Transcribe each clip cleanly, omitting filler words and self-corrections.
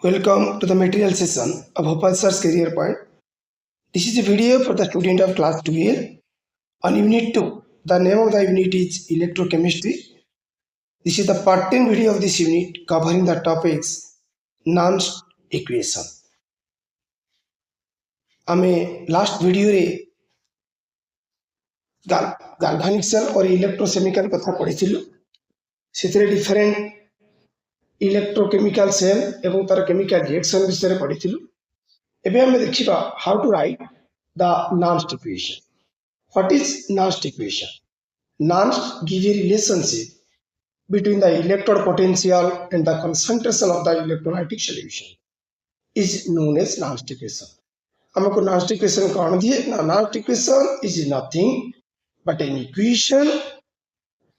Welcome to the material session of Hopal Sir's Career Point. This is a video for the student of class 12 on Unit 2. The name of the unit is Electrochemistry. This is the part 10 video of this unit covering the topics Nernst Equation. आमे last video रे galvanic cell और electrochemical कथा पढ़िथिलु सेथरे different electrochemical cell एवं तार chemical reaction विषय रे पढ़िथिलु एबे हम देखिबा how to write the Nernst equation. What is Nernst equation? Nernst give a relationship between the electrode potential and the concentration of the electrolytic solution is known as Nernst equation. हमको Nernst equation कौन दिए ना? Nernst equation is nothing but an equation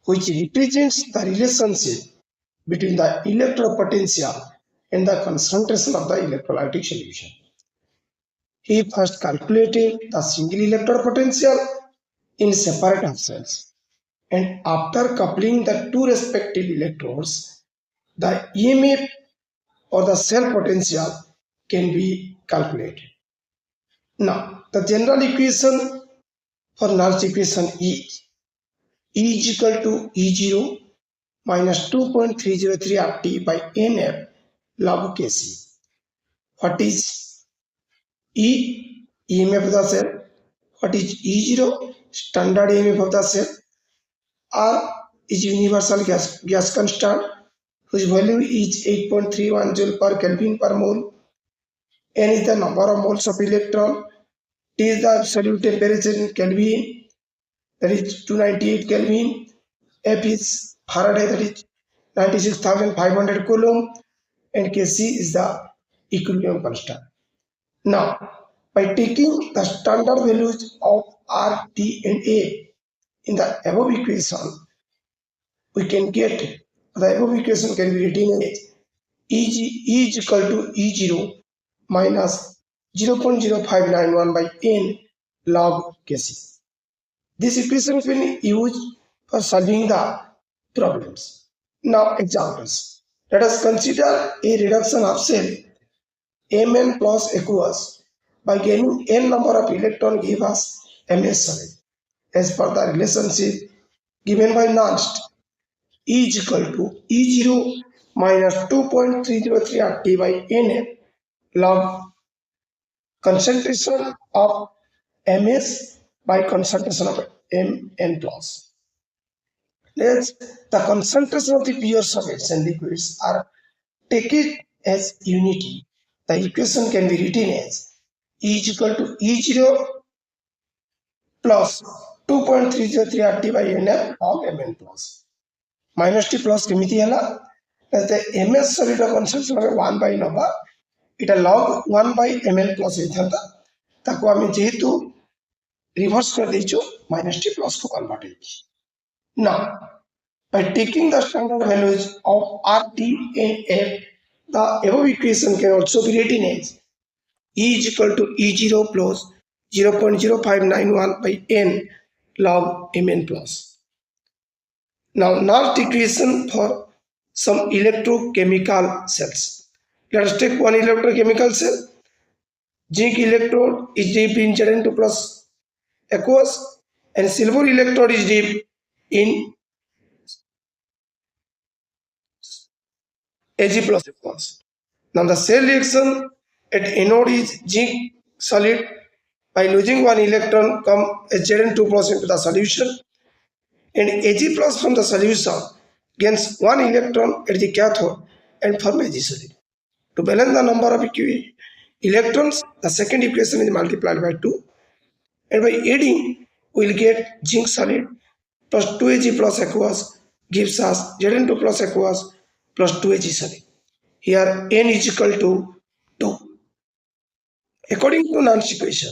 which represents the relationship between the electrode potential and the concentration of the electrolytic solution. He first calculated the single electrode potential in separate half cells, and after coupling the two respective electrodes, the EMF or the cell potential can be calculated. Now, the general equation for Nernst equation is E is equal to E0 minus 2.303 RT by NF log Kc. What is E? EMF of the cell. What is E0? Standard EMF of the cell. R is universal gas constant whose value is 8.31 joule per Kelvin per mole. N is the number of moles of electron. T is the absolute temperature in Kelvin, that is 298 Kelvin. F is Faraday, that is 96,500 Coulomb, and Kc is the equilibrium constant. Now, by taking the standard values of R, T, and A in the above equation, we can get the above equation can be written as E is equal to E0 minus 0.0591 by N log Kc. This equation has been used for solving the problems. Now, examples. Let us consider a reduction of cell Mn plus aqueous by gaining n number of electrons give us Ms solid. As per the relationship given by Nernst, E is equal to E0 minus 2.303 RT by Nf log concentration of Ms by concentration of Mn plus. Next, the concentration of the pure solids and liquids are taken as unity. The equation can be written as E is equal to E0 plus 2.303 RT by Nf log Mn plus. Minus T plus केमिति हला as the Ms solid concentration of 1 by नबा इटा log 1 by Mn plus इथंता ताको आमे जेहेतु reverse कर देचो minus T plus को convert होगी. Now, by taking the standard values of R, T, and F, the above equation can also be written as E is equal to E0 plus 0.0591 by N log Mn plus. Now, Nernst equation for some electrochemical cells. Let us take one electrochemical cell. Zinc electrode is dipped in Zn2 plus aqueous, and silver electrode is dipped in Ag plus aqueous. Now the cell reaction at anode is zinc solid. By losing one electron come Zn2 plus into the solution, and Ag plus from the solution gains one electron at the cathode and form Ag solid. To balance the number of electrons, the second equation is multiplied by 2, and by adding we will get zinc solid plus 2Ag plus aqueous gives us Zn2 plus aqueous plus 2Ag solid. Here N is equal to 2. According to Nernst equation,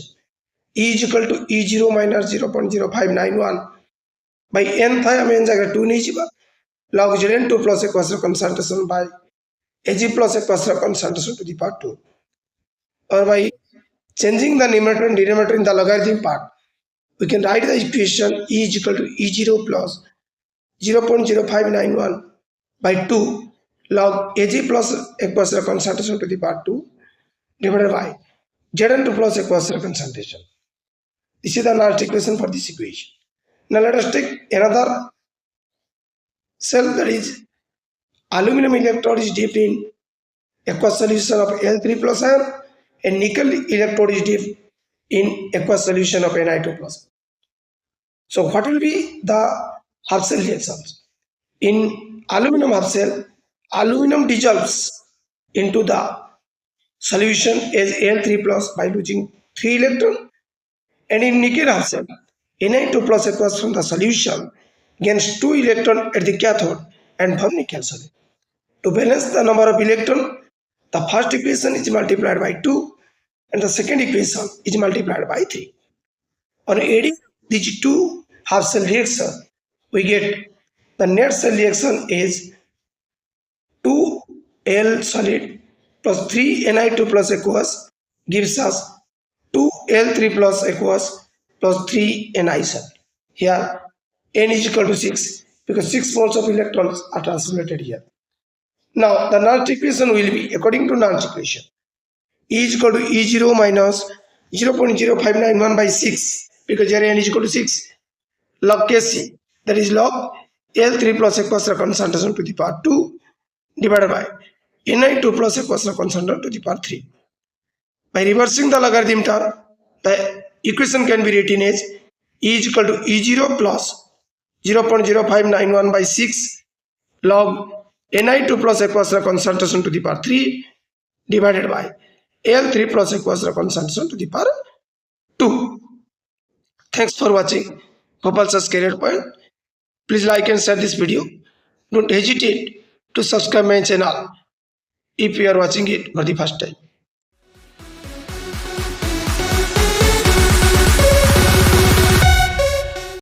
E is equal to E0 minus 0.0591 by N था हमें जगह 2 नहीं जीवा log Zn2 plus aqueous concentration by Ag plus aqueous concentration to the power 2. Or by changing the numerator and denominator in the logarithm part, we can write the equation E is equal to E0 plus 0.0591 by 2 log Ag plus aqueous concentration to the power 2 divided by Zn2 plus aqueous concentration. This is the Nernst equation for this equation. Now let us take another cell, that is aluminum electrode is dipped in aqueous solution of Al3 plus ion, and nickel electrode is dipped in aqueous solution of Ni2 plus. So what will be the half cell reactions? In aluminum half cell, aluminum dissolves into the solution as Al3 plus by losing 3 electrons, and in nickel half cell, Na2 plus aqueous from the solution gains 2 electrons at the cathode and form nickel solid. To balance the number of electrons, the first equation is multiplied by 2 and the second equation is multiplied by 3. On adding these two half cell reactions, we get the net cell reaction is 2L solid plus 3 Ni2 plus aqueous gives us 2L3 plus aqueous plus 3 Ni solid. Here N is equal to 6 because 6 moles of electrons are translated here. Now the Nernst equation will be, according to Nernst equation, E is equal to E0 minus 0.0591 by 6 because here N is equal to 6 log Kc, that is log L3 plus aqueous concentration to the power 2 divided by Ni2 plus aqueous concentration to the power 3. By reversing the logarithm term, the equation can be written as E is equal to E0 plus 0.0591 by 6 log Ni2 plus aqueous concentration to the power 3 divided by L3 plus aqueous concentration to the power 2. Thanks for watching Gopal's Career Point. Please like and share this video. Don't hesitate to subscribe my channel if you are watching it for the first time.